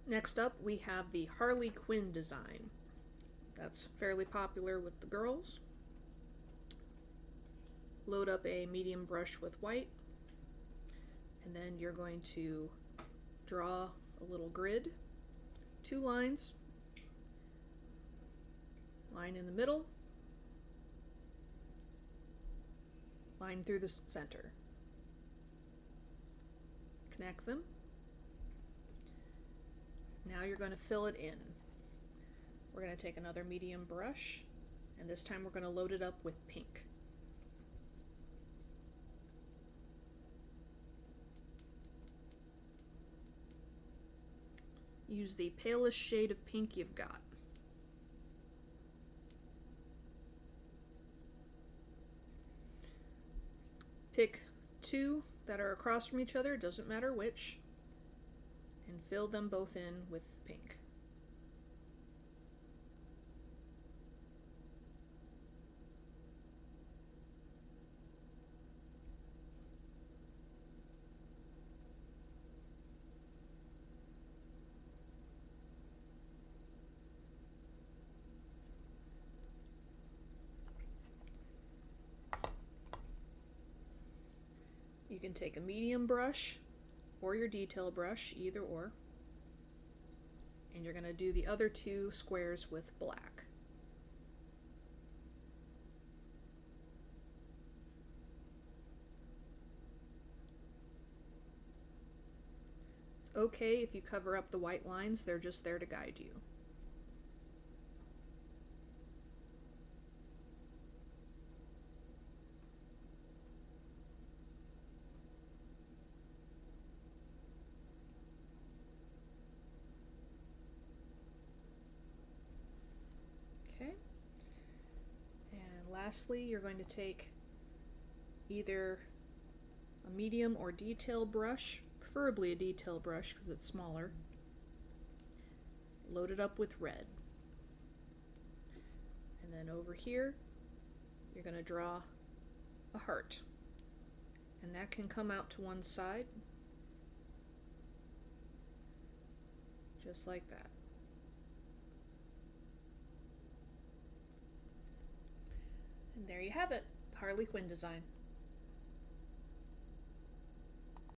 Next up, we have the Harley Quinn design. That's fairly popular with the girls. Load up a medium brush with white, and then you're going to draw a little grid, 2 lines, line in the middle, line through the center. Connect them. Now you're going to fill it in. We're going to take another medium brush, and this time we're going to load it up with pink. Use the palest shade of pink you've got. Pick 2 that are across from each other, doesn't matter which, and fill them both in with pink. You can take a medium brush or your detail brush, either or, and you're going to do the other 2 squares with black. It's okay if you cover up the white lines, they're just there to guide you. Okay, and lastly you're going to take either a medium or detail brush, preferably a detail brush because it's smaller, load it up with red, and then over here you're going to draw a heart, and that can come out to one side just like that. And there you have it, Harley Quinn design.